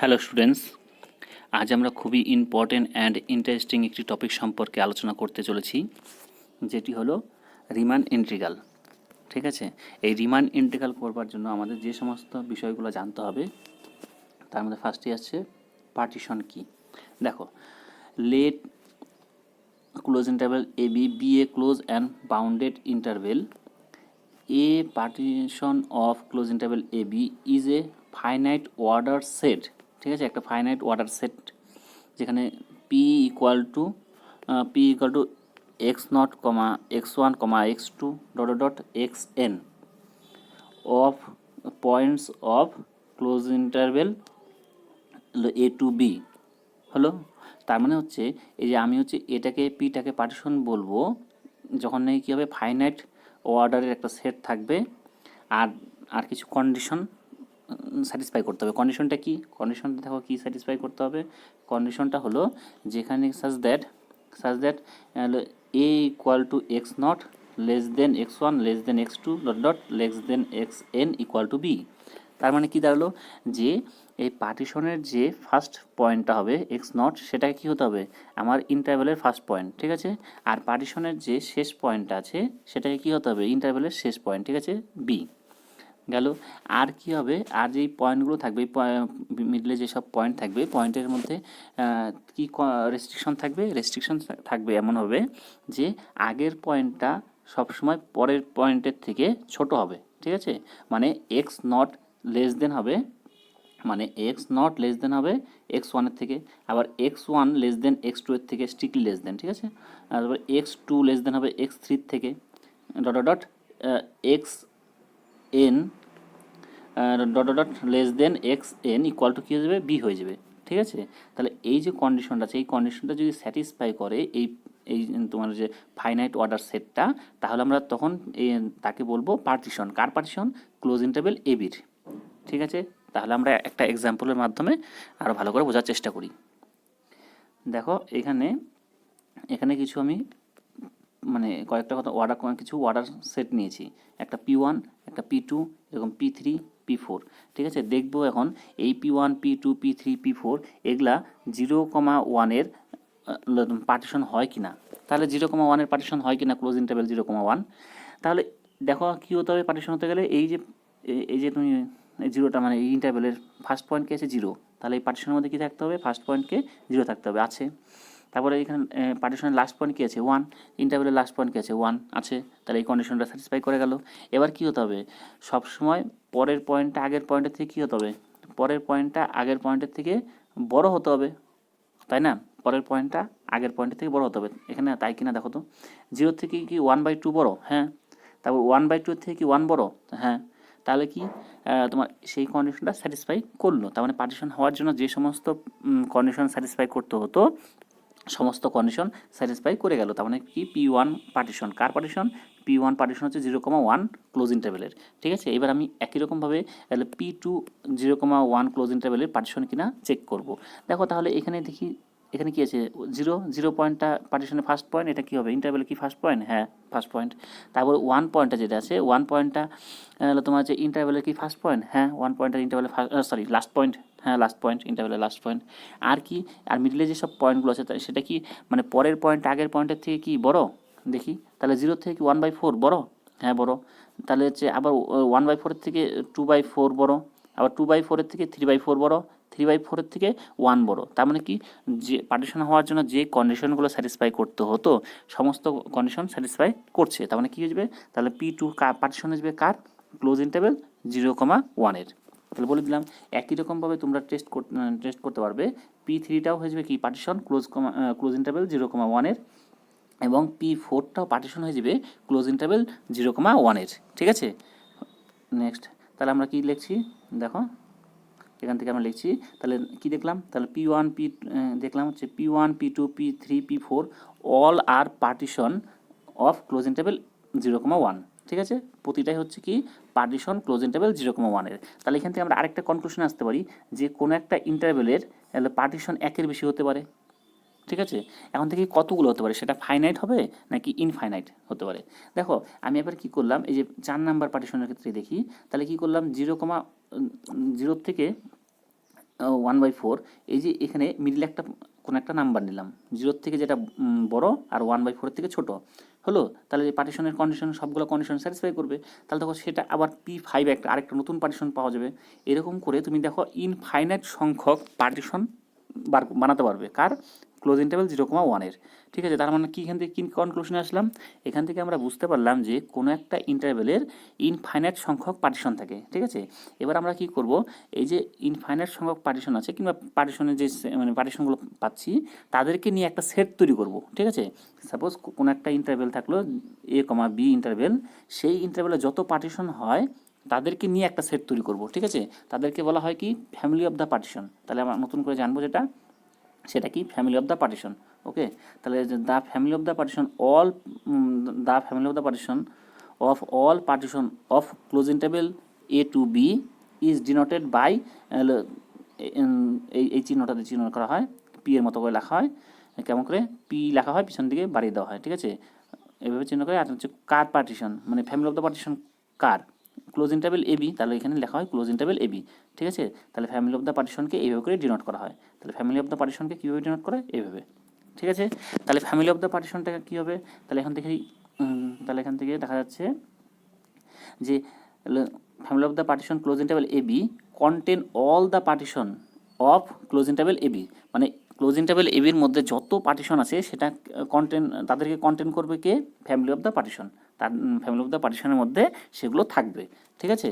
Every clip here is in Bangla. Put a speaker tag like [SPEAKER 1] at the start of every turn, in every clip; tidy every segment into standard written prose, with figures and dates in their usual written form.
[SPEAKER 1] হ্যালো স্টুডেন্টস, আজ আমরা খুবই ইম্পর্টেন্ট অ্যান্ড ইন্টারেস্টিং একটি টপিক সম্পর্কে আলোচনা করতে চলেছি, যেটি হলো রিমান ইন্টিগ্রাল। ঠিক আছে, এই রিমান ইন্টিগ্রাল করবার জন্য আমাদের যে সমস্ত বিষয়গুলো জানতে হবে তার মধ্যে ফার্স্টে আসছে পার্টিশন কি। দেখো, let close interval A B be a close and bounded interval a partition of close interval A B is a finite order set. ঠিক আছে, একটা ফাইনাইট অর্ডার সেট যেখানে p equal to X naught comma X one comma X two dot dot x N of points of close interval A to B হলো। তার মানে হচ্ছে এই যে আমি হচ্ছে এটাকে পিটাকে পার্টিশন বলবো যখন নাকি কী হবে, ফাইনাইট অর্ডারের একটা সেট থাকবে আর আর কিছু কন্ডিশন স্যাটিসফাই করতে হবে। কন্ডিশনটা কি? কন্ডিশনটা দেখো কি স্যাটিসফাই করতে হবে। কন্ডিশনটা হলো যেখানে such that A equal to X naught less then X one less then X two dot dot less then x N equal to B. তার মানে কি দাঁড়ালো যে এই পার্টিশনের যে ফার্স্ট পয়েন্টটা হবে এক্স নট, সেটাকে কী হতে হবে আমার ইন্টারভ্যালের ফার্স্ট পয়েন্ট। ঠিক আছে, আর পার্টিশনের যে শেষ পয়েন্টটা আছে সেটাকে কী হতে হবে ইন্টারভ্যালের শেষ পয়েন্ট। ঠিক আছে, বি গেল। আর কি হবে, আর যেই পয়েন্টগুলো থাকবে মিডলে যেসব পয়েন্ট থাকবে পয়েন্টের মধ্যে কি রেস্ট্রিকশন থাকবে, রেস্ট্রিকশন থাকবে এমন হবে যে আগের পয়েন্টটা সবসময় পরের পয়েন্টের থেকে ছোট হবে। ঠিক আছে, মানে এক্স নট লেস দেন হবে, মানে এক্স নট লেস দেন হবে এক্স ওয়ানের থেকে, আবার এক্স ওয়ান লেস দেন এক্স টু এর থেকে স্ট্রিক্টলি লেস দেন। ঠিক আছে, তারপর এক্স টু লেস দেন হবে এক্স থ্রির থেকে dot dot x n dot dot less then x N equal to কী হয়ে যাবে, বি হয়ে যাবে। ঠিক আছে, তাহলে এই যে কন্ডিশনটা আছে এই কন্ডিশনটা যদি স্যাটিসফাই করে এই এই তোমার যে ফাইনাইট অর্ডার সেটটা, তাহলে আমরা তখন তাকে বলবো পার্টিশন। কার পার্টিশন? ক্লোজ ইন্টারভেল এ বির। ঠিক আছে, তাহলে আমরা একটা এক্সাম্পলের মাধ্যমে আরও ভালো করে বোঝার চেষ্টা করি। দেখো এখানে এখানে কিছু আমি মানে কয়েকটা কথা কিছু অর্ডার সেট নিয়েছি, একটা P1, একটা P2, এরকম P3, P4। ঠিক আছে, দেখবো এখন এই P1, P2, P3, P4 এগুলা 0,1-এর পার্টিশন হয় কি না। তাহলে 0,1-এর পার্টিশন হয় কি না ক্লোজ ইন্টারভেল 0,1। তাহলে দেখো কী হতে হবে পার্টিশন হতে গেলে, এই যে তুমি জিরোটা মানে এই ইন্টারভেলের ফার্স্ট পয়েন্ট কে আছে 0, তাহলে এই পার্টিশনের মধ্যে কী থাকতে হবে, ফার্স্ট পয়েন্টকে 0 থাকতে হবে, আছে। তারপরে এখানে পার্টিশনের লাস্ট পয়েন্ট কী আছে 1, ইন্টারভেলের লাস্ট পয়েন্ট কী আছে 1 আছে, তাহলে এই কন্ডিশনটা স্যাটিসফাই করে গেল। এবার কী হতে হবে, সবসময় পরের পয়েন্টটা আগের পয়েন্টের থেকে কী হতে হবে, পরের পয়েন্টটা আগের পয়েন্টের থেকে বড় হতে হবে, তাই না? পরের পয়েন্টটা আগের পয়েন্টের থেকে বড় হতে হবে। এখানে তাই কিনা দেখো তো, 0 থেকে কি 1/2 বড়? হ্যাঁ। তারপর 1/2 থেকে কি 1 বড়? হ্যাঁ। তাহলে কি তোমার সেই কন্ডিশনটা স্যাটিসফাই করলো। তার মানে পার্টিশন হওয়ার জন্য যে সমস্ত কন্ডিশন স্যাটিসফাই করতে হতো সমস্ত কন্ডিশন স্যাটিসফাই করে গেল। তার মানে কি P1 পার্টিশন। কার পার্টিশন? P1 পার্টিশন হচ্ছে 0,1 ক্লোজ ইন্টারভেলের। ঠিক আছে, এবার আমি একই রকমভাবে তাহলে P2 0,1 ক্লোজ ইন্টারভেলের পার্টিশন কিনা চেক করব। দেখো তাহলে এখানে দেখি, এখানে কি আছে 0 পয়েন্টটা পার্টিশনের ফার্স্ট পয়েন্ট, এটা কি হবে ইন্টারভেলে কি ফার্স্ট পয়েন্ট? হ্যাঁ, ফার্স্ট পয়েন্ট। তারপর 1 পয়েন্টটা যেটা আছে 1 পয়েন্টটা তোমার হচ্ছে ইন্টারভেলের কি ফার্স্ট পয়েন্ট? হ্যাঁ, 1 পয়েন্টটা ইন্টারভেলের লাস্ট পয়েন্ট। হ্যাঁ, লাস্ট পয়েন্ট, ইন্টারভেলের লাস্ট পয়েন্ট। আর কি, আর মিডলে যেসব পয়েন্টগুলো আছে সেটা কি মানে পরের পয়েন্ট আগের পয়েন্টের থেকে কি বড়? দেখি তাহলে 0 থেকে কি 1/4 বড়? হ্যাঁ, বড়। তাহলে হচ্ছে আবার 1/4-এর থেকে 2/4 বড়, আবার 2/4-এর থেকে 3/4 বড়, 3/4-এর থেকে 1 বড়। তার মানে কি যে পার্টিশন হওয়ার জন্য যে কন্ডিশনগুলো স্যাটিসফাই করতে হতো সমস্ত কন্ডিশন স্যাটিসফাই করছে। তার মানে কী হয়ে যাবে, তাহলে P2 পার্টিশন হয়ে যাবে কার? Close interval 0,1-এর। তাহলে বলে দিলাম একই রকমভাবে তোমরা টেস্ট করতে পারবে। P3টাও হয়ে যাবে কি পার্টিশন ক্লোজ ইন্টারভেল 0,1-এর, এবং P4টাও পার্টিশন হয়ে যাবে ক্লোজ ইন্টারভেল 0,1-এর। ঠিক আছে, নেক্সট তাহলে আমরা কি লিখছি দেখো, এখান থেকে আমরা লিখছি তাহলে কি দেখলাম, তাহলে P1 দেখলাম হচ্ছে P1, P2, P3, P4 all are partition of close interval 0,1। ঠিক আছে, প্রতিটাই হচ্ছে কি পার্টিশন ক্লোজ ইন্টারভেল 0,1-এর। তাহলে এখান থেকে আমরা আরেকটা কনক্লুশন আসতে পারি যে কোনো একটা ইন্টারভেলের পার্টিশন 1-এর বেশি হতে পারে। ঠিক আছে, এখন থেকে কতগুলো হতে পারে, সেটা ফাইনাইট হবে নাকি ইনফাইনাইট হতে পারে। দেখো আমি এবার কি করলাম, এই যে 4 নাম্বার পার্টিশনের ক্ষেত্রে দেখি, তাহলে কি করলাম 0 থেকে 1/4, এই যে এখানে মিডলে একটা কোনো একটা নাম্বার নিলাম, 0 থেকে যেটা বড় আর 1/4 থেকে ছোট হলো, তাহলে এই পার্টিশনের কন্ডিশন সবগুলো কন্ডিশন স্যাটিসফাই করবে, তাহলে তখন সেটা আবার P5 একটা আরেকটা নতুন পার্টিশন পাওয়া যাবে। এরকম করে তুমি দেখো ইনফাইনাইট সংখ্যক পার্টিশন বানাতে পারবে কার, ক্লোজ ইন্টারভ্যাল 0,1 ঠিক আছে। তার মানে কি, এখান থেকে কি কনক্লুশনে আসলাম, এখান থেকে আমরা বুঝতে পারলাম যে কোনো একটা ইন্টারভ্যালের ইনফাইনাইট সংখ্যক পার্টিশন থাকে, ঠিক আছে। এবার আমরা কি করব, এই যে ইনফাইনাইট সংখ্যক পার্টিশন আছে কিংবা পার্টিশনের যে মানে পার্টিশনগুলো পাচ্ছি তাদেরকে নিয়ে একটা সেট তৈরি করব, ঠিক আছে। সাপোজ কোনো একটা ইন্টারভ্যাল থাকলো A, B ইন্টারভ্যাল, সেই ইন্টারভ্যালে যত পার্টিশন হয় তাদেরকে নিয়ে একটা সেট তৈরি করব, ঠিক আছে। তাদেরকে বলা হয় কি, ফ্যামিলি অফ দ্য পার্টিশন। তাহলে আমরা নতুন করে জানবো যেটা, সেটা কি, family of the partition. Okay, তাহলে the family of the partition all, the family of the partition of all partition of close interval A to B is denoted by, এই চিহ্নটা দিয়ে চিহ্ন করা হয়, পি এর মতো করে লেখা হয়, কেমন করে পি লেখা হয় পিছন দিকে বাড়িয়ে দেওয়া হয়, ঠিক আছে, এভাবে চিহ্ন করে। আর হচ্ছে কার পার্টিশন, মানে family of the partition car, close interval AB, তাহলে এখানে লেখা হয় ক্লোজ ইন্টারভ্যাল AB, ঠিক আছে। তাহলে ফ্যামিলি অফ দ্য পার্টিশনকে এইভাবে করে ডিনোট করা হয়। তাহলে ফ্যামিলি অফ দ্য পার্টিশনকে কীভাবে ডিনোট করে, এইভাবে, ঠিক আছে। তাহলে ফ্যামিলি অফ দ্য পার্টিশনটা কী হবে, তাহলে এখান থেকে দেখা যাচ্ছে যে family of the partition close interval AB contain all the partition of close interval AB, মানে ক্লোজ ইন্টারভ্যাল এবির মধ্যে যত পার্টিশন আছে সেটা তাদেরকে কন্টেন করবে কে, ফ্যামিলি অফ দ্য পার্টিশন, তার ফ্যামিলি অফ দ্য পার্টিশনের মধ্যে সেগুলো থাকবে, ঠিক আছে।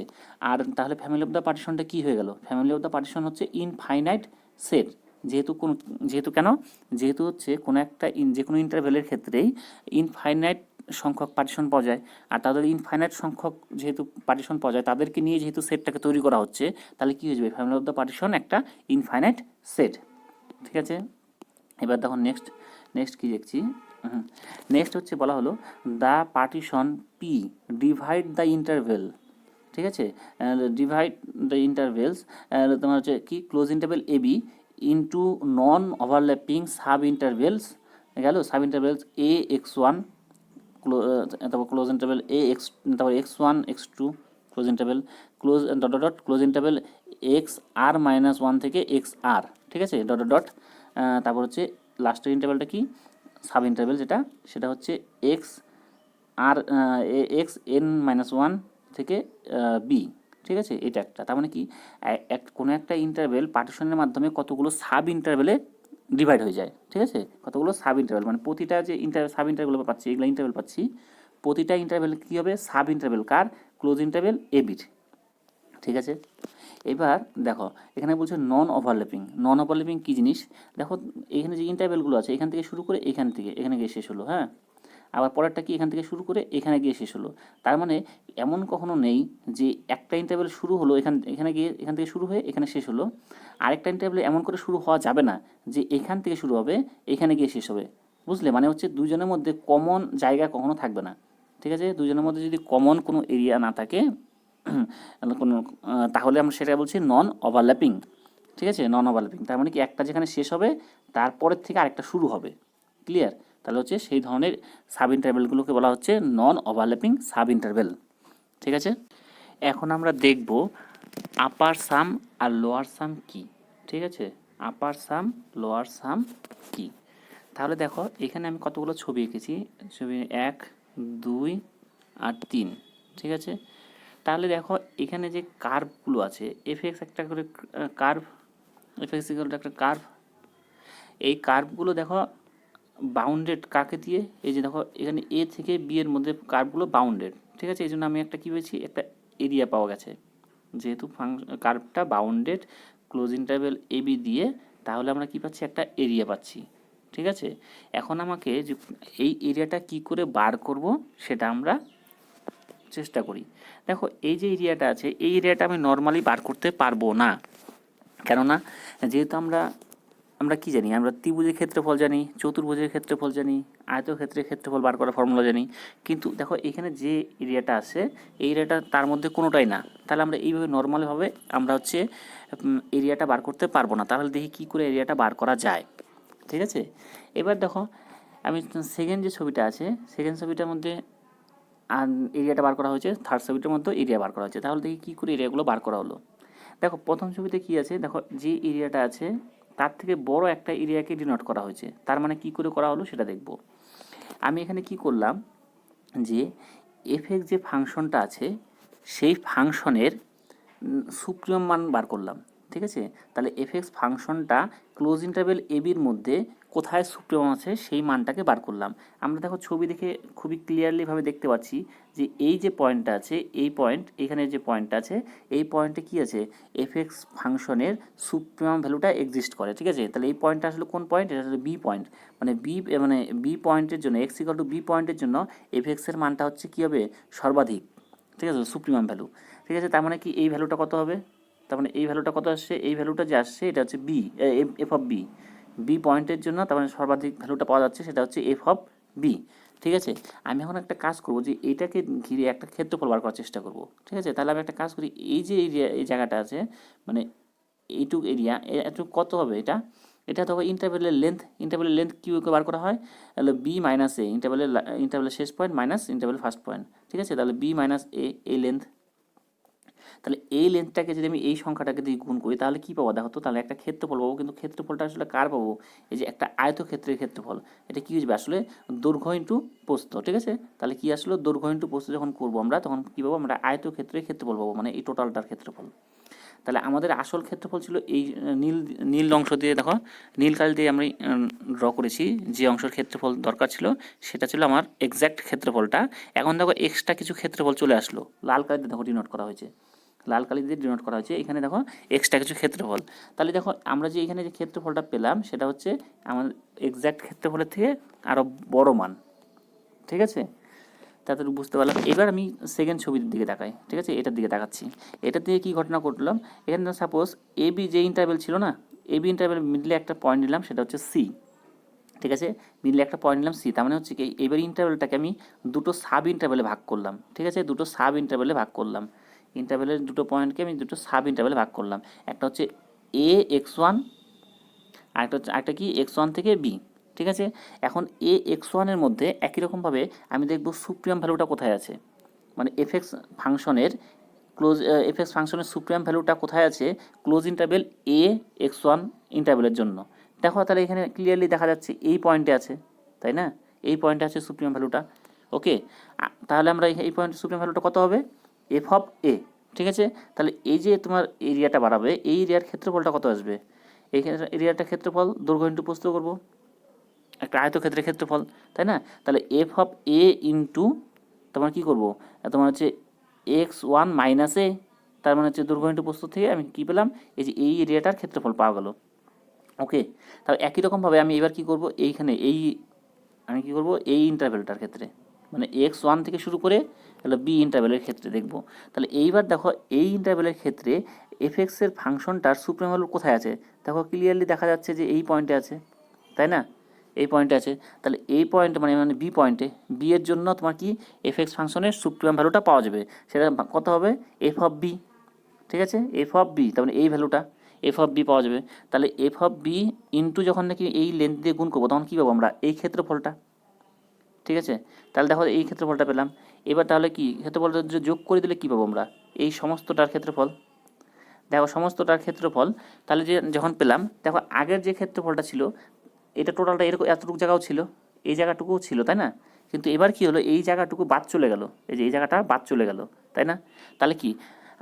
[SPEAKER 1] আর তাহলে ফ্যামিলি অফ দ্য পার্টিশনটা কী হয়ে গেল, ফ্যামিলি অফ দ্য পার্টিশন হচ্ছে ইনফাইনাইট সেট, যেহেতু হচ্ছে কোনো একটা যে কোনো ইন্টারভ্যালের ক্ষেত্রেই ইনফাইনাইট সংখ্যক পার্টিশন পাওয়া যায়, আর তাদের ইনফাইনাইট সংখ্যক যেহেতু পার্টিশন পাওয়া যায় তাদেরকে নিয়ে যেহেতু সেটটাকে তৈরি করা হচ্ছে, তাহলে কী হয়ে যাবে, ফ্যামিলি অফ দ্য পার্টিশন একটা ইনফাইনাইট সেট, ঠিক আছে। এবার দেখো নেক্সট কী দেখছি, নেক্সট হচ্ছে বলা হলো the partition P divide the interval, ঠিক আছে, ডিভাইড দ্য ইন্টারভেলস, তোমার হচ্ছে কি, ক্লোজ ইন্টারভেল AB ইন্টু নন ওভারল্যাপিং সাব ইন্টারভেলস, গেল সাব ইন্টারভেলস AX1, তারপর ক্লোজ ইন্টারভেল তারপর X1 X2 close interval close interval XR-1 থেকে XR, ঠিক আছে, তারপর হচ্ছে লাস্টের ইন্টারভেলটা কি, সাব ইন্টারভেল সেটা হচ্ছে XN-1 থেকে B, ঠিক আছে। এটা একটা, তার মানে কি, কোনো একটা ইন্টারভেল পার্টিশনের মাধ্যমে কতগুলো সাব ইন্টারভেলে ডিভাইড হয়ে যায়, ঠিক আছে, কতগুলো সাব ইন্টারভেল, মানে প্রতিটা যে সাব ইন্টারভেল পাচ্ছি, এগুলো ইন্টারভেল পাচ্ছি, প্রতিটা ইন্টারভেল কী হবে, সাব ইন্টারভেল কার, ক্লোজ ইন্টারভেল এবির, ঠিক আছে। এবার দেখো এখানে বলছে নন ওভারল্যাপিং কী জিনিস, দেখো এখানে যে ইন্টারভেলগুলো আছে এখান থেকে শুরু করে এখানে গিয়ে শেষ হলো, হ্যাঁ, আবার পরেরটা কি, এখান থেকে শুরু করে এখানে গিয়ে শেষ হলো, তার মানে এমন কখনো নেই যে একটা ইন্টারভেল শুরু হলো এখান থেকে শুরু হয়ে এখানে শেষ হলো, আরেকটা ইন্টারভেল এমন করে শুরু হওয়া যাবে না যে এখান থেকে শুরু হবে এখানে গিয়ে শেষ হবে, বুঝলে, মানে হচ্ছে দুজনের মধ্যে কমন জায়গা কখনো থাকবে না, ঠিক আছে। দুজনের মধ্যে যদি কমন কোনো এরিয়া না থাকে কোনো, তাহলে আমরা সেটা বলছি নন ওভারল্যাপিং, ঠিক আছে, নন ওভারল্যাপিং, তার মানে কি একটা যেখানে শেষ হবে তারপরের থেকে আরেকটা শুরু হবে, ক্লিয়ার। তাহলে হচ্ছে সেই ধরনের সাব ইন্টারভেলগুলোকে বলা হচ্ছে নন ওভারল্যাপিং সাব ইন্টারভেল, ঠিক আছে। এখন আমরা দেখব আপার সাম আর লোয়ার সাম কি, ঠিক আছে, আপার সাম লোয়ার সাম কি। তাহলে দেখো এখানে আমি কতগুলো ছবি এঁকেছি, ছবি 1 2 আর 3, ঠিক আছে। তাহলে দেখো এখানে যে কার্ভগুলো আছে, এফএক্স একটা করে কার্ভ, এফএক্স একটা কার্ভ, এই কার্ভগুলো দেখো বাউন্ডেড কাকে দিয়ে, এই যে দেখো এখানে A থেকে B এর মধ্যে কার্ভগুলো বাউন্ডেড, ঠিক আছে, এই জন্য আমি একটা কী পেয়েছি, একটা এরিয়া পাওয়া গেছে, যেহেতু কার্ভটা বাউন্ডেড ক্লোজ ইন্টারভেল AB দিয়ে, তাহলে আমরা কি পাচ্ছি, একটা এরিয়া পাচ্ছি, ঠিক আছে। এখন আমাকে যে এই এরিয়াটা কি করে বার করব সেটা আমরা চেষ্টা করি। দেখো এই যে এরিয়াটা আছে এই এরিয়াটা আমি নর্মালি বার করতে পারবো না, কেননা যেহেতু আমরা কি জানি, আমরা ত্রিভুজের ক্ষেত্রফল জানি, চতুর্ভুজের ক্ষেত্রফল জানি, আয়তক্ষেত্রের ক্ষেত্রফল বার করার ফর্মুলা জানি, কিন্তু দেখো এখানে যে এরিয়াটা আছে এই এরিয়াটা তার মধ্যে কোনোটাই না, তাহলে আমরা এইভাবে নর্মালিভাবে আমরা হচ্ছে এরিয়াটা বার করতে পারবো না। তাহলে দেখি কী করে এরিয়াটা বার করা যায়, ঠিক আছে। এবার দেখো আমি সেকেন্ড যে ছবিটা আছে, সেকেন্ড ছবিটার মধ্যে এরিয়াটা বার করা হয়েছে, থার্ড ছবিটার মধ্যে এরিয়া বার করা হয়েছে, তাহলে দেখি কী করে এরিয়াগুলো বার করা হলো। দেখো প্রথম ছবিতে কি আছে, দেখো যে এরিয়াটা আছে তার থেকে বড় একটা এরিয়াকে ডিনোট করা হয়েছে, তার মানে কি করে করা হলো সেটা দেখব। আমি এখানে কি করলাম, যে এফ যে ফাংশনটা আছে সেই ফাংশনের সুপ্রিম মান বার করলাম, ঠিক আছে। তাহলে এফএক্স ফাংশনটা ক্লোজ ইন্টারভেল এবির মধ্যে কোথায় সুপ্রিম আছে সেই মানটাকে বার করলাম। আমরা দেখো ছবি দেখে খুবই ক্লিয়ারলিভাবে দেখতে পাচ্ছি যে এই যে পয়েন্টটা আছে, এই পয়েন্ট, এখানে যে পয়েন্টটা আছে, এই পয়েন্টে কি আছে, এফএক্স ফাংশনের সুপ্রিমাম ভ্যালুটা এক্সিস্ট করে, ঠিক আছে। তাহলে এই পয়েন্টটা আসলে কোন পয়েন্ট, এটা হচ্ছে বি পয়েন্ট, মানে বি পয়েন্টের জন্য এক্স ইকুয়াল টু বি পয়েন্টের জন্য এফএক্সের মানটা হচ্ছে কী হবে, সর্বাধিক, ঠিক আছে, সুপ্রিমাম ভ্যালু, ঠিক আছে। তার মানে কি এই ভ্যালুটা কত হবে, তার মানে এই ভ্যালুটা কত আসছে, এই ভ্যালুটা যে আসছে এটা হচ্ছে B, F of B, B পয়েন্টের জন্য তার মানে সর্বাধিক ভ্যালুটা পাওয়া যাচ্ছে সেটা হচ্ছে এফ অফ বি, ঠিক আছে। আমি এখন একটা কাজ করব যে এইটাকে ঘিরে একটা ক্ষেত্রফল বার করার চেষ্টা করব, ঠিক আছে। তাহলে আমি একটা কাজ করি, এই যে এরিয়া, এই জায়গাটা আছে, মানে এইটুক এরিয়া, এটুক কত হবে, এটা এটা তো ইন্টারভেলের লেন্থ কি বার করা হয়, তাহলে বি মাইনাস এ, ইন্টারভেলের শেষ point minus interval first point, ঠিক আছে। তাহলে বি মাইনাস এ, এই লেন্থ, তাহলে এই লেন্থটাকে যদি আমি এই সংখ্যাটাকে দিয়ে গুণ করি তাহলে কী পাবো দেখো তো, তাহলে একটা ক্ষেত্রফল পাবো, কিন্তু ক্ষেত্রফলটা আসলে কার পাবো, এই যে একটা আয়তক্ষেত্রের ক্ষেত্রফল, এটা কী হচ্ছে আসলে দৈর্ঘ্য ইন্টু প্রস্থ, ঠিক আছে। তাহলে কি আসলো, দৈর্ঘ্য ইন্টু প্রস্থ যখন করবো আমরা তখন কী পাবো, আমরা আয়তক্ষেত্রের ক্ষেত্রফল পাবো, মানে এই টোটালটার ক্ষেত্রফল। তাহলে আমাদের আসল ক্ষেত্রফল ছিল এই নীল নীল অংশ দিয়ে, দেখো নীল কালি দিয়ে আমি ড্র করেছি যে অংশের ক্ষেত্রফল দরকার ছিল সেটা ছিল আমার এক্স্যাক্ট ক্ষেত্রফলটা। এখন দেখো এক্সট্রা কিছু ক্ষেত্রফল চলে আসলো, লাল কালি দিয়ে দেখো ডিনোট করা হয়েছে, লাল কালি দিয়ে ডিনোট করা হয়েছে, এখানে দেখো এক্সট্রা কিছু ক্ষেত্রফল। তাহলে দেখো আমরা যে এখানে যে ক্ষেত্রফলটা পেলাম সেটা হচ্ছে আমাদের এক্স্যাক্ট ক্ষেত্রফলের থেকে আরও বড় মান, ঠিক আছে। তাদের বুঝতে পারলাম। এবার আমি সেকেন্ড ছবির দিকে তাকাই, ঠিক আছে, এটার দিকে তাকাচ্ছি। এটার দিকে কী ঘটনা ঘটলাম, এখানে সাপোজ এবি যে ইন্টারভেল ছিল না, এবি ইন্টারভেল মিডলে একটা পয়েন্ট নিলাম সেটা হচ্ছে সি, ঠিক আছে, মিডলে একটা পয়েন্ট নিলাম সি, তার মানে হচ্ছে কি এবার ইন্টারভেলটাকে আমি দুটো সাব ইন্টারভেলে ভাগ করলাম, ঠিক আছে, দুটো সাব ইন্টারভেলে ভাগ করলাম, ইন্টারভেলের দুটো পয়েন্টকে আমি দুটো সাব ইন্টারভেলে ভাগ করলাম, একটা হচ্ছে এ এক্স ওয়ান, আরেকটা কি এক্স ওয়ান থেকে বি, ঠিক আছে। এখন এ এক্স ওয়ানের মধ্যে একই রকমভাবে আমি দেখব সুপ্রিম ভ্যালুটা কোথায় আছে, মানে এফএক্স ফাংশনের এফএক্স ফাংশনের সুপ্রিম ভ্যালুটা কোথায় আছে, ক্লোজ ইন্টারভেল এ এক্স ওয়ান ইন্টারভেলের জন্য। দেখো তাহলে এখানে ক্লিয়ারলি দেখা যাচ্ছে এই পয়েন্টে আছে, তাই না, এই পয়েন্টে আছে সুপ্রিম ভ্যালুটা, ওকে। তাহলে আমরা এই পয়েন্টের সুপ্রিম ভ্যালুটা কত হবে, এফ অফ এ, ঠিক আছে। তাহলে এই যে তোমার এরিয়াটা বাড়াবে, এই এরিয়ার ক্ষেত্রফলটা কত আসবে, এই এরিয়াটা ক্ষেত্রফল দৈর্ঘ্য ইন্টু প্রস্থ করবো, একটা আয়তক্ষেত্রের ক্ষেত্রফল, তাই না। তাহলে এফ অফ এ ইন্টু তোমার কী করবো, তোমার হচ্ছে এক্স ওয়ান মাইনাস এ, তার মানে হচ্ছে দৈর্ঘ্য ইন্টু প্রস্থ থেকে আমি কী পেলাম, এই যে এই এরিয়াটার ক্ষেত্রফল পাওয়া গেল, ওকে। তাহলে একই রকমভাবে আমি এবার কী করব, এইখানে আমি কী করব এই ইন্টারভেলটার ক্ষেত্রে, মানে এক্স ওয়ান থেকে শুরু করে তাহলে বি ইন্টারভেলের ক্ষেত্রে দেখব। তাহলে এইবার দেখো এই ইন্টারভেলের ক্ষেত্রে এফএক্সের ফাংশনটার সুপ্রিম ভ্যালু কোথায় আছে, দেখো ক্লিয়ারলি দেখা যাচ্ছে যে এই পয়েন্টে আছে, তাই না, এই পয়েন্টে আছে। তাহলে এই পয়েন্টে মানে বি পয়েন্টে, বি এর জন্য তোমার কি এফএক্স ফাংশনের সুপ্রিম ভ্যালুটা পাওয়া যাবে, সেটা কত হবে, এফ অফ বি, ঠিক আছে, এফ অফ বি, তার মানে এই ভ্যালুটা এফ অফ বি পাওয়া যাবে। তাহলে এফ অফ বি ইন্টু যখন নাকি এই লেন্থ দিয়ে গুণ করবো তখন কী পাবো আমরা, এই ক্ষেত্রফলটা, ঠিক আছে। তাহলে দেখো এই ক্ষেত্রফলটা পেলাম। এবার তাহলে কি ক্ষেত্রফলটা যোগ করে দিলে কী পাবো আমরা, এই সমস্তটার ক্ষেত্রফল, দেখো সমস্তটার ক্ষেত্রফল। তাহলে যে যখন পেলাম, দেখো আগের যে ক্ষেত্রফলটা ছিল এটা টোটালটা এরকম এতটুকু জায়গাও ছিল, এই জায়গাটুকুও ছিল, তাই না। কিন্তু এবার কি হলো, এই জায়গাটুকু বাদ চলে গেল, এই যে এই জায়গাটা বাদ চলে গেল, তাই না। তাহলে কি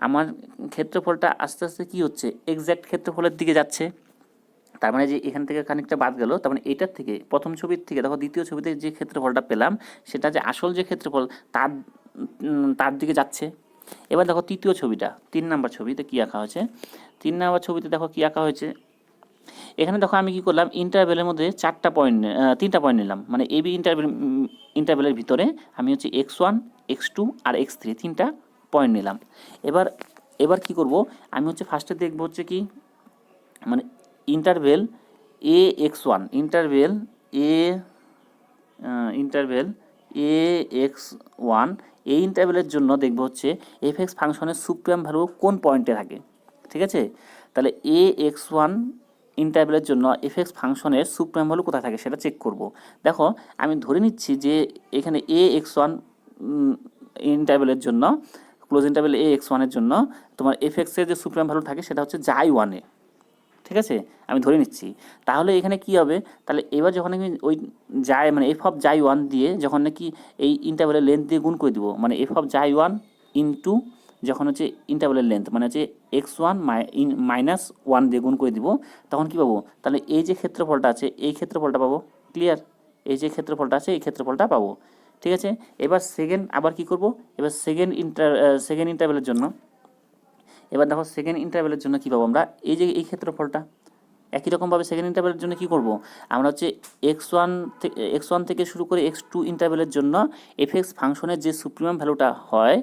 [SPEAKER 1] আমার ক্ষেত্রফলটা আস্তে আস্তে কী হচ্ছে, এক্স্যাক্ট ক্ষেত্রফলের দিকে যাচ্ছে। তার মানে যে এখান থেকে খানিকটা বাদ গেল, তার মানে এটার থেকে প্রথম ছবির থেকে দেখো দ্বিতীয় ছবিতে যে ক্ষেত্রফলটা পেলাম সেটা যে আসল যে ক্ষেত্রফল তার তার দিকে যাচ্ছে। এবার দেখো তৃতীয় ছবিটা, 3 নাম্বার ছবিতে কী আঁকা হয়েছে, 3 নাম্বার ছবিতে দেখো কী আঁকা হয়েছে, এখানে দেখো আমি কি করলাম, ইন্টারভেলের মধ্যে 3টা পয়েন্ট নিলাম, মানে এবি ইন্টারভেলের ভিতরে আমি হচ্ছে এক্স ওয়ান, এক্স টু আর এক্স থ্রি 3টা পয়েন্ট নিলাম। এবার এবার কি করব, আমি হচ্ছে ফার্স্টে দেখবো হচ্ছে কি, মানে ইন্টারভেল এ এক্স ওয়ান, ইন্টারভেল এ এক্স ওয়ান, এই ইন্টারভেলের জন্য দেখবো হচ্ছে এফ এক্স ফাংশনের সুপ্রিম ভ্যালু কোন পয়েন্টে থাকে, ঠিক আছে। তাহলে এ এক্স ওয়ান ইন্টারভেলের জন্য এফ এক্স ফাংশনের সুপ্রিম ভ্যালু কোথায় থাকে সেটা চেক করব। দেখো আমি ধরে নিচ্ছি যে এখানে এ এক্স ওয়ান ইন্টারভেলের জন্য ক্লোজ ইন্টারভেল এ এক্স ওয়ানের জন্য তোমার এফ এক্সের যে সুপ্রিম ভ্যালু থাকে সেটা হচ্ছে জাই ওয়ানে, ঠিক আছে, আমি ধরে নিচ্ছি। তাহলে এখানে কি হবে, তাহলে এবার যখন আমি ওই জাই মানে এফ অফ জাই ওয়ান দিয়ে যখন নাকি এই ইন্টারভ্যালের লেন্থ দিয়ে গুণ করে দিব, মানে এফ অফ জাই ওয়ান ইন্টু যখন হচ্ছে ইন্টারভ্যালের লেন্থ মানে হচ্ছে এক্স ওয়ান মাইনাস ওয়ান দিয়ে গুণ করে দিব, তখন কি পাবো, তাহলে এই যে ক্ষেত্রফলটা আছে এই ক্ষেত্রফলটা পাবো। ক্লিয়ার? এই যে ক্ষেত্রফলটা আছে এই ক্ষেত্রফলটা পাবো, ঠিক আছে। এবার সেকেন্ড আবার কি করব, এবার সেকেন্ড ইন্টারভ্যালের জন্য, এবার দেখো সেকেন্ড ইন্টারভ্যালের জন্য কী পাবো আমরা, এই যে এই ক্ষেত্রফলটা একই রকমভাবে সেকেন্ড ইন্টারভ্যালের জন্য কী করব, আমরা হচ্ছে এক্স ওয়ান থেকে শুরু করে এক্স টু ইন্টারভ্যালের জন্য এফ এক্স ফাংশনের যে সুপ্রিমাম ভ্যালুটা হয়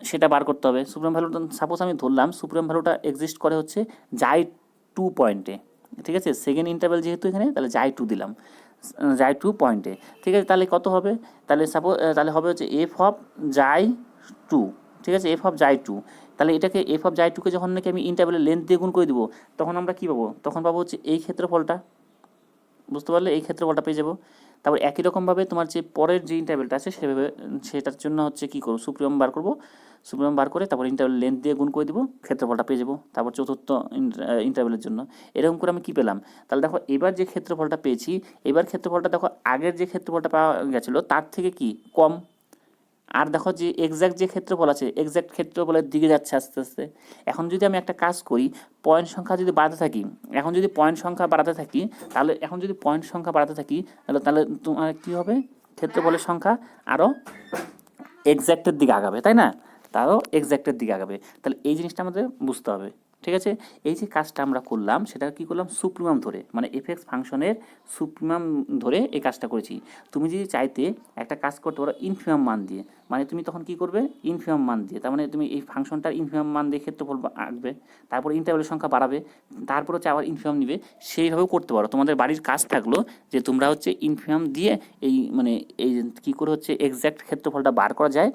[SPEAKER 1] সেটা বার করতে হবে। সুপ্রিম ভ্যালুটা সাপোজ আমি ধরলাম সুপ্রিম ভ্যালুটা এক্সিস্ট করে হচ্ছে জাই 2 পয়েন্টে, ঠিক আছে, সেকেন্ড ইন্টারভ্যাল যেহেতু এখানে তাহলে জাই 2 দিলাম, জাই 2 পয়েন্টে, ঠিক আছে। তাহলে কত হবে, তাহলে সাপোজ তাহলে হবে হচ্ছে এফ অফ জাই 2, ঠিক আছে, এফ অফ জাই 2। তাহলে এটাকে এফ অফ জাই 2কে যখন নাকি আমি ইন্টারভ্যালের লেন্থ দিয়ে গুণ করে দিব, তখন আমরা কী পাবো, তখন পাবো হচ্ছে এই ক্ষেত্রফলটা, বুঝতে পারলে, এই ক্ষেত্রফলটা পেয়ে যাবো। তারপর একই রকমভাবে তোমার যে পরের যে ইন্টারভ্যালটা আছে সেভাবে সেটার জন্য হচ্ছে কী করবো, সুপ্রিমাম বার করবো, সুপ্রিমাম বার করে তারপর ইন্টারভ্যাল লেন্থ দিয়ে গুণ করে দিব, ক্ষেত্রফলটা পেয়ে যাবো। তারপর চতুর্থ ইন্টারভ্যালের জন্য এরকম করে আমি কী পেলাম, তাহলে দেখো এবার যে ক্ষেত্রফলটা পেয়েছি, এবার ক্ষেত্রফলটা দেখো আগের যে ক্ষেত্রফলটা পাওয়া গেছিলো তার থেকে কি কম। আর দেখো যে এক্স্যাক্ট যে ক্ষেত্রফল আছে এক্স্যাক্ট ক্ষেত্রফলের দিকে যাচ্ছে আস্তে আস্তে। এখন যদি আমি একটা কাজ করি, পয়েন্ট সংখ্যা যদি বাড়াতে থাকি, তাহলে তোমার কী হবে, ক্ষেত্রফলের সংখ্যা আরও এক্স্যাক্টের দিকে আগাবে, তাই না, তারও এক্স্যাক্টের দিকে আগাবে। তাহলে এই জিনিসটা আমাদের বুঝতে হবে, ঠিক আছে। এই যে কাজটা আমরা করলাম সেটা কি করলাম, সুপ্রিমাম ধরে, মানে এফএক্স ফাংশনের সুপ্রিমাম ধরে এই কাজটা করেছি। তুমি যদি চাইতে একটা কাজ করতে পারো ইনফিমাম মান দিয়ে, মানে তুমি তখন কি করবে, ইনফিমাম মান দিয়ে, তার মানে তুমি এই ফাংশনটার ইনফিমাম মান দিয়ে ক্ষেত্রফল আঁকবে, তারপর ইন্টারভ্যালের সংখ্যা বাড়াবে, তারপর হচ্ছে আবার ইনফিমাম নিবে, সেইভাবেও করতে পারো। তোমাদের বাড়ির কাজ থাকলো যে তোমরা হচ্ছে ইনফিমাম দিয়ে এই মানে এই কী করে হচ্ছে এক্স্যাক্ট ক্ষেত্রফলটা বার করা যায়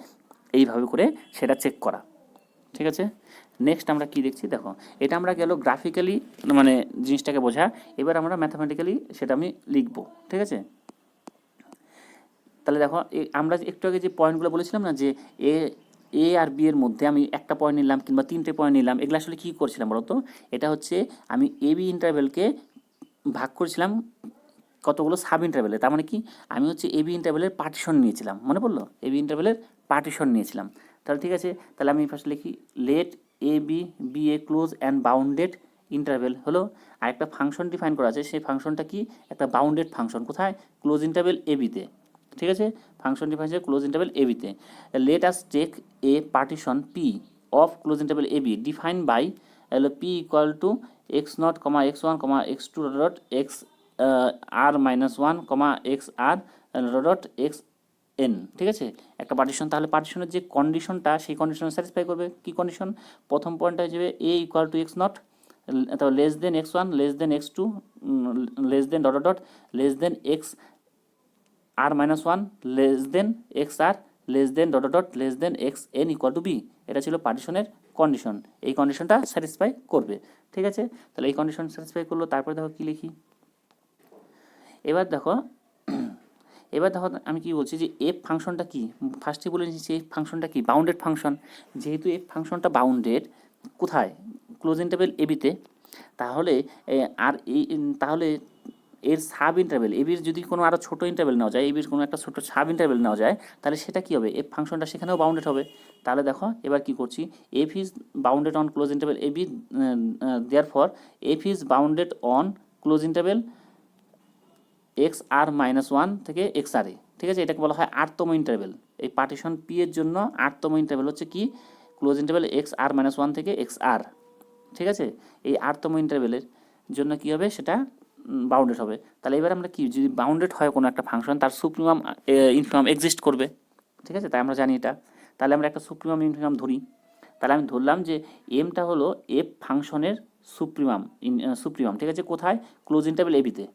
[SPEAKER 1] এইভাবে করে সেটা চেক করা, ঠিক আছে। নেক্সট আমরা কি দেখছি, দেখো এটা আমরা গেল গ্রাফিক্যালি মানে জিনিসটাকে বোঝা, এবার আমরা ম্যাথামেটিক্যালি সেটা আমি লিখবো, ঠিক আছে। তাহলে দেখো আমরা একটু আগে যে পয়েন্টগুলো বলেছিলাম না, যে এ আর বি এর মধ্যে আমি একটা পয়েন্ট নিলাম কিংবা তিনটে পয়েন্ট নিলাম, এগুলো আসলে কী করছিলাম বলতো, এটা হচ্ছে আমি এ বি ইন্টারভ্যালকে ভাগ করেছিলাম কতগুলো সাব ইন্টারভ্যালে। তার মানে কি, আমি হচ্ছে এবি ইন্টারভ্যালের পার্টিশন নিয়েছিলাম, মনে পড়লো, এবি ইন্টারভ্যালের পার্টিশন নিয়েছিলাম। তাহলে ঠিক আছে, তাহলে আমি ফার্স্ট লিখি let A B be a close and bounded interval হলো। আর একটা ফাংশন ডিফাইন করা আছে, সেই ফাংশনটা কি, একটা বাউন্ডেড ফাংশন, কোথায়, ক্লোজ ইন্টারভ্যাল এ বিতে, ঠিক আছে। ফাংশন ডিফাইন আছে ক্লোজ ইন্টারভ্যাল এ বিতে। Let us take a partition P of close interval A B define by P equal to X naught comma X one comma X two dot X R minus one comma X R dot x N, ঠিক আছে, একটা পার্টিশন। তাহলে পার্টিশনের যে কন্ডিশনটা সেই কন্ডিশন স্যাটিসফাই করবে। কি কন্ডিশন, প্রথম পয়েন্টটা হিসেবে A equal to X naught, তারপর less then X one, less then X two, less than dot dot less then X R minus one, less then X R, less than dot dot less then x N equal to B. এটা ছিল পার্টিশনের কন্ডিশন, এই কন্ডিশনটা স্যাটিসফাই করবে, ঠিক আছে। তাহলে এই কন্ডিশন স্যাটিসফাই করলো, তারপরে দেখো কী লিখি, এবার দেখো আমি কি বলছি যে এফ ফাংশনটা কি, ফার্স্টে বলে নিচ্ছি এফ ফাংশনটা কি, বাউন্ডেড ফাংশন। যেহেতু এফ ফাংশনটা বাউন্ডেড, কোথায়, ক্লোজ ইন্টারভ্যাল এবিতে, তাহলে তাহলে এর সাব ইন্টারভ্যাল এবির যদি কোনো আরও ছোটো ইন্টারভ্যাল নেওয়া যায়, এবির কোনো একটা ছোটো সাব ইন্টারভ্যাল নেওয়া যায়, তাহলে সেটা কী হবে, এফ ফাংশনটা সেখানেও বাউন্ডেড হবে। তাহলে দেখো এবার কি করছি, F is bounded on close interval AB, therefore F is bounded on close interval x R minus one থেকে এক্স আর এ, ঠিক আছে। এটাকে বলা হয় আরতম ইন্টারভ্যাল। এই পার্টিশন পি এর জন্য আরতম ইন্টারভ্যাল হচ্ছে কি, ক্লোজ ইন্টারভ্যাল এক্স আর মাইনাস ওয়ান থেকে এক্স আর, ঠিক আছে। এই আরতম ইন্টারভ্যালের জন্য কী হবে, সেটা বাউন্ডেড হবে। তাহলে এবার আমরা কি, যদি বাউন্ডেড হয় কোনো একটা ফাংশন, তার সুপ্রিমাম ইনফিমাম এক্সিস্ট করবে, ঠিক আছে, তাই আমরা জানি এটা। তাহলে আমরা একটা সুপ্রিমাম ইনফিমাম ধরি। তাহলে আমি ধরলাম যে এমটা হলো এফ ফাংশনের সুপ্রিমাম, ঠিক আছে, কোথায়, ক্লোজ ইন্টারভ্যাল এবিতে,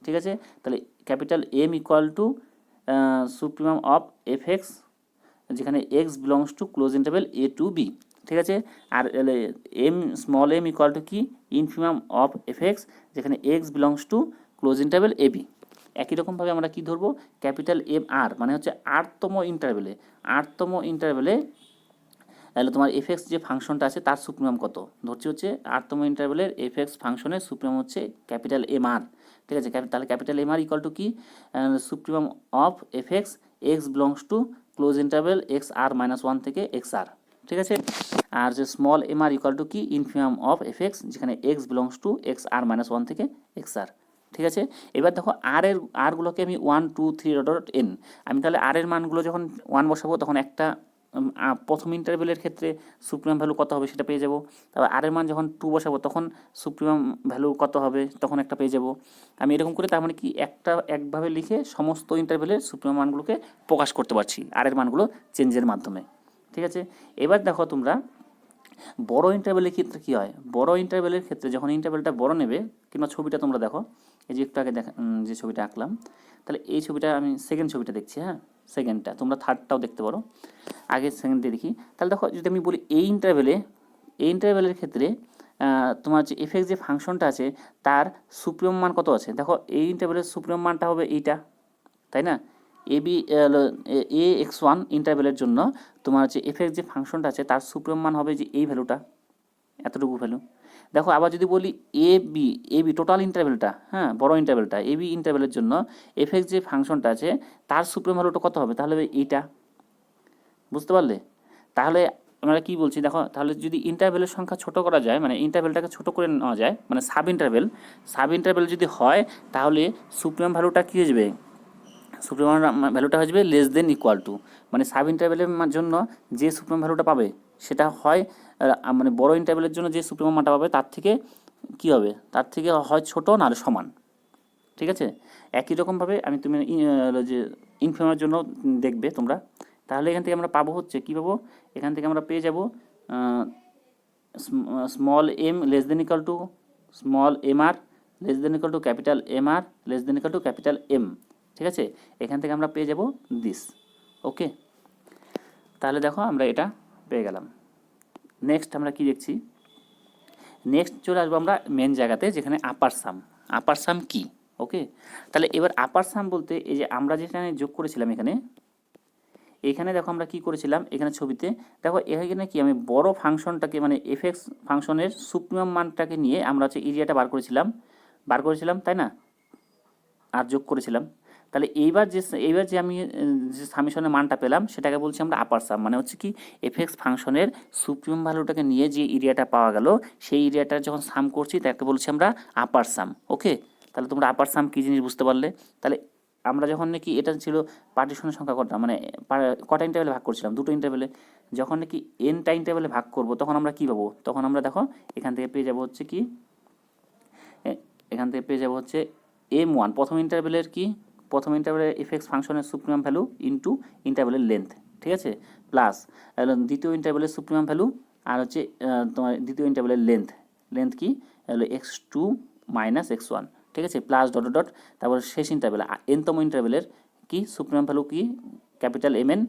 [SPEAKER 1] ঠিক আছে। তাহলে capital M equal to supremum of f x, যেখানে x belongs to close interval A to B, ঠিক আছে। আর M small m equal to কি, ইনফিমাম অফ এফ এক্স, যেখানে x belongs to close interval A B. একই রকমভাবে আমরা কি ধরবো, ক্যাপিটাল এম আর মানে হচ্ছে আরতম ইন্টারভ্যালে তাহলে তোমার এফএক্স যে ফাংশনটা আছে তার সুপ্রিমাম কত, ধরছি হচ্ছে আরতম ইন্টারভ্যালের এফএক্স ফাংশনের সুপ্রিমাম হচ্ছে ক্যাপিটাল এম আর, ঠিক আছে। তাহলে capital M r equal to কি, supremum of f x x belongs to close interval x R minus one থেকে এক্স আর, ঠিক আছে। আর যে small M r equal to কি, ইনফিমাম অফ এফএক্স যেখানে x belongs to x R minus one থেকে এক্স আর, ঠিক আছে। এবার দেখো আরগুলোকে আমি 1 2 3 ডট এন, আমি তাহলে আর এর মানগুলো যখন 1 বসাবো তখন একটা প্রথম ইন্টারভ্যালের ক্ষেত্রে সুপ্রিমাম ভ্যালু কত হবে সেটা পেয়ে যাবো। তারপর আর এর মান যখন 2 বসাবো তখন সুপ্রিমাম ভ্যালু কত হবে তখন একটা পেয়ে যাবো। আমি এরকম করে তার মানে কি একভাবে লিখে সমস্ত ইন্টারভ্যালের সুপ্রিমাম মানগুলোকে প্রকাশ করতে পারছি আর এর মানগুলো চেঞ্জের মাধ্যমে, ঠিক আছে। এবার দেখো তোমরা বড় ইন্টারভ্যালের ক্ষেত্রে কী হয়, বড় ইন্টারভ্যালের ক্ষেত্রে যখন ইন্টারভ্যালটা বড় নেবে, কিংবা ছবিটা তোমরা দেখো, এই যে একটু আগে যে ছবিটা আঁকলাম, তাহলে এই ছবিটা আমি সেকেন্ড ছবিটা দেখছি, হ্যাঁ সেকেন্ডটা, তোমরা থার্ডটাও দেখতে পারো, আগে সেকেন্ডে দেখি। তাহলে দেখো যদি আমি বলি এই ইন্টারভ্যালের ক্ষেত্রে তোমার যে এফএক্স যে ফাংশনটা আছে তার সুপ্রিম মান কত আছে, দেখো এই ইন্টারভ্যালের সুপ্রিম মানটা হবে এইটা, তাই না। এ এক্স ওয়ান ইন্টারভ্যালের জন্য তোমার হচ্ছে এফএক্স যে ফাংশনটা আছে তার সুপ্রিম মান হবে যে এই ভ্যালুটা, এতটুকু ভ্যালু। দেখো আবার যদি বলি এ বি টোটাল ইন্টারভ্যালটা, হ্যাঁ বড় ইন্টারভ্যালটা এ বি ইন্টারভ্যালের জন্য এফএক্স যে ফাংশনটা আছে তার সুপ্রিম ভ্যালুটা কত হবে, তাহলে এইটা, বুঝতে পারলে। তাহলে আমরা কি বলছি দেখো, তাহলে যদি ইন্টারভ্যালের সংখ্যা ছোট করা যায়, মানে ইন্টারভ্যালটাকে ছোট করে নেওয়া যায়, মানে সাব ইন্টারভ্যাল যদি হয় তাহলে সুপ্রিম ভ্যালুটা কী হয়ে যাবে, সুপ্রিম ভ্যালুটা হয়ে যাবে লেস দেন ইকুয়াল টু, মানে সাব ইন্টারভ্যালের জন্য যে সুপ্রিম ভ্যালুটা পাবে সেটা হয় মানে বড় ইন্টারভ্যালের জন্য যে সুপ্রিম মানটা পাবে তার থেকে কী হবে, তার থেকে হয় ছোট নাহলে সমান, ঠিক আছে। একই রকমভাবে তুমি যে ইনফিমামের জন্য দেখবে তোমরা, তাহলে এখান থেকে আমরা পাবো হচ্ছে কী পাবো, এখান থেকে আমরা পেয়ে যাব small M less than equal to small M R less than equal to capital M R less than equal to capital M, ঠিক আছে। এখান থেকে আমরা পেয়ে যাব দিস, ওকে। তাহলে দেখো আমরা এটা পেয়ে গেলাম। নেক্সট আমরা কি দেখছি, নেক্সট চলে আসবো আমরা মেন জায়গাতে যেখানে আপার সাম কি, ওকে। তাহলে এবার আপার সাম বলতে এই যে আমরা যেখানে যোগ করেছিলাম এখানে দেখো আমরা কি করেছিলাম, এখানে ছবিতে দেখো এখানে কি আমি বড় ফাংশনটাকে মানে এফএক্স ফাংশনের সুপ্রিমাম মানটাকে নিয়ে আমরা হচ্ছে এরিয়াটা বার করেছিলাম তাই না, আর যোগ করেছিলাম। তাহলে এইবার যে আমি যে সামেশনের মানটা পেলাম সেটাকে বলছি আমরা আপার সাম, মানে হচ্ছে কি এফএক্স ফাংশনের সুপ্রিম ভ্যালুটাকে নিয়ে যে এরিয়াটা পাওয়া গেল সেই এরিয়াটা যখন সাম করছি তাকে বলছি আমরা আপার সাম, ওকে। তাহলে তোমরা আপার সাম কী জিনিস বুঝতে পারলে। তাহলে আমরা যখন নাকি এটা ছিল পার্টিশনের সংখ্যা কটা, মানে কটা ইন্টারভ্যালে ভাগ করছিলাম, দুটো ইন্টারভ্যালে, যখন নাকি এনটা ইন্টারভ্যালে ভাগ করব তখন আমরা কী পাবো, তখন আমরা দেখো এখান থেকে পেয়ে যাবো হচ্ছে কি, এখান থেকে পেয়ে যাবো হচ্ছে m1 প্রথম ইন্টারভ্যালের এফএক্স ফাংশনের সুপ্রিমাম ভ্যালু ইনটু ইন্টারভ্যালের লেন্থ, ঠিক আছে, প্লাস দ্বিতীয় ইন্টারভ্যালের সুপ্রিমাম ভ্যালু আর হচ্ছে তোমার দ্বিতীয় ইন্টারভ্যালের লেন্থ কি হলো x2 মাইনাস x1, ঠিক আছে, প্লাস ডট ডট, তারপর শেষ ইন্টারভ্যাল এনতম ইন্টারভ্যালের কি সুপ্রিমাম ভ্যালু কি ক্যাপিটাল mn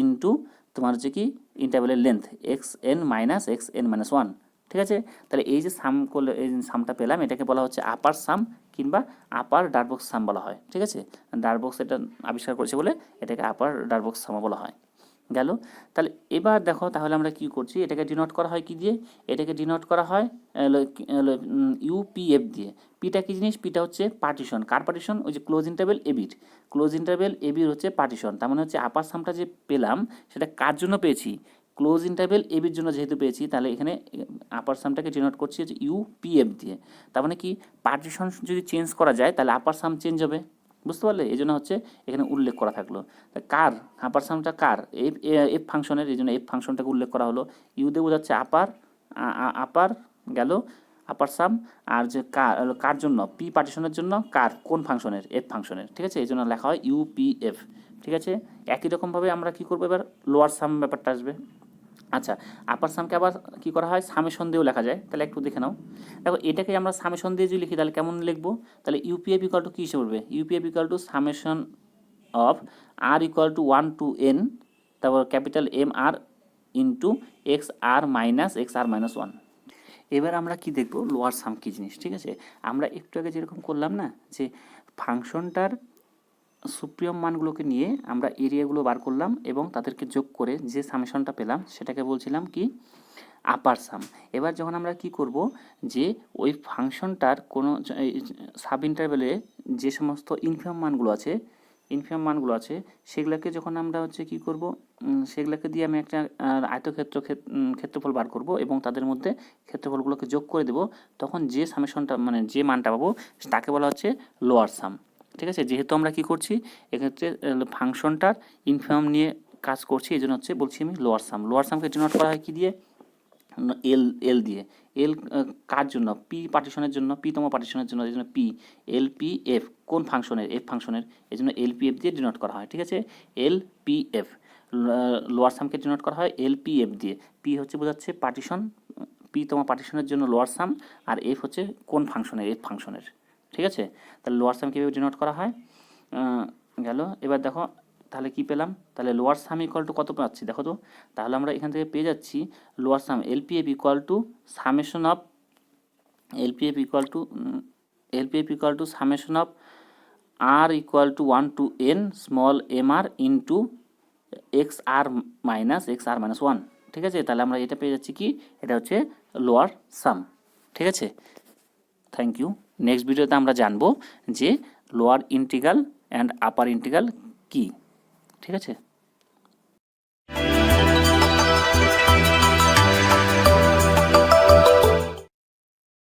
[SPEAKER 1] ইনটু তোমার হচ্ছে কি ইন্টারভ্যালের length xn minus xn minus 1, ঠিক আছে। তাহলে এই যে সাম করলে এই সামটা পেলাম এটাকে বলা হচ্ছে আপার সাম কিংবা আপার ডারবক্স সাম বলা হয়, ঠিক আছে। ডারবক্স এটা আবিষ্কার করেছে বলে এটাকে আপার ডারবক্স সাম বলা হয়। গেল। তাহলে এবার দেখো তাহলে আমরা কি করছি, এটাকে ডিনোট করা হয় কি দিয়ে, এটাকে ডিনোট করা হয় ইউপিএফ দিয়ে। পিটা কি জিনিস, পিটা হচ্ছে পার্টিশন, কার পার্টিশন, ওই যে ক্লোজ ইন্টারভেল এবির হচ্ছে পার্টিশন। তার মানে হচ্ছে আপার সামটা যে পেলাম সেটা কার জন্য পেয়েছি, ক্লোজ ইন্টারভেল এবির জন্য যেহেতু পেয়েছি তাহলে এখানে আপার সামটাকে ডিনোট করছি হচ্ছে ইউপিএফ দিয়ে। তার মানে কি পার্টিশন যদি চেঞ্জ করা যায় তাহলে আপার সাম চেঞ্জ হবে, বুঝতে পারলে, এই জন্য হচ্ছে এখানে উল্লেখ করা থাকলো কার আপার সামটা কার এফ ফাংশনের, এই জন্য এফ ফাংশনটাকে উল্লেখ করা হলো। ইউ দিয়ে বোঝাচ্ছে আপার গেল আপার সাম, আর যে কার জন্য পি পার্টিশনের জন্য কার কোন ফাংশনের, এফ ফাংশনের, ঠিক আছে, এই জন্য লেখা হয় ইউপিএফ, ঠিক আছে। একই রকমভাবে আমরা কি করবো এবার লোয়ার সাম ব্যাপারটা আসবে। আচ্ছা, আপার সামকে আবার কী করা হয় সামেশন দিয়েও লেখা যায়, তাহলে একটু দেখে নাও। দেখো এটাকে আমরা সামেশন দিয়ে যদি লিখি তাহলে কেমন লিখবো, তাহলে ইউপিএফ ইকুয়াল টু কী হিসেবে পড়বে, UPF equal to summation of R equal to 1 to n, তারপর capital M R into X আর মাইনাস ওয়ান। এবার আমরা কি দেখব লোয়ার সাম কী জিনিস, ঠিক আছে। আমরা একটু আগে যেরকম করলাম না যে ফাংশনটার সুপ্রিয়ম মানগুলোকে নিয়ে আমরা এরিয়াগুলো বার করলাম এবং তাদেরকে যোগ করে যে সামেশনটা পেলাম সেটাকে বলছিলাম কি আপার সাম। এবার যখন আমরা কি করব যে ওই ফাংশনটার কোনো সাব ইন্টারভ্যালে যে সমস্ত ইনফিমাম মানগুলো আছে সেগুলোকে যখন আমরা হচ্ছে কি করব, সেগুলোকে দিয়ে আমি একটা ক্ষেত্রফল বার করব এবং তাদের মধ্যে ক্ষেত্রফলগুলোকে যোগ করে দেব। তখন যে সামেশনটা মানে যে মানটা পাবো তাকে বলা হচ্ছে লোয়ার সাম। ঠিক আছে, যেহেতু আমরা কি করছি এক্ষেত্রে ফাংশনটার ইনফিমাম নিয়ে কাজ করছি, এই জন্য হচ্ছে বলছি আমি লোয়ার সাম। লোয়ার সামকে ডিনোট করা হয় কি দিয়ে? এল দিয়ে। এল কার জন্য? পি পার্টিশনের জন্য, পিতম পার্টিশনের জন্য, এই জন্য পি। এল পি এফ কোন ফাংশনের? এফ ফাংশনের, এই জন্য এল পি এফ দিয়ে ডিনোট করা হয়। ঠিক আছে, এল পি এফ। লোয়ার সামকে ডিনোট করা হয় এল পি এফ দিয়ে। পি হচ্ছে বোঝাচ্ছে পার্টিশন, পিতম পার্টিশনের জন্য লোয়ার সাম, আর এফ হচ্ছে কোন ফাংশনের? এফ ফাংশনের। ঠিক আছে, তাহলে লোয়ার সাম কীভাবে ডিনোট করা হয় গেল। এবার দেখো তাহলে কি পেলাম, তাহলে লোয়ার সাম ইকুয়াল টু কত পাচ্ছি দেখো তো। তাহলে আমরা এখান থেকে পেয়ে যাচ্ছি lower sum LPF equal to summation of summation of R equal to 1 to n small M R into X R minus 1। ঠিক আছে, তাহলে আমরা এটা পেয়ে যাচ্ছি কি, এটা হচ্ছে লোয়ার সাম। ঠিক আছে, থ্যাংক ইউ। নেক্সট ভিডিওতে আমরা জানবো যে lower integral and upper integral কী। ঠিক আছে।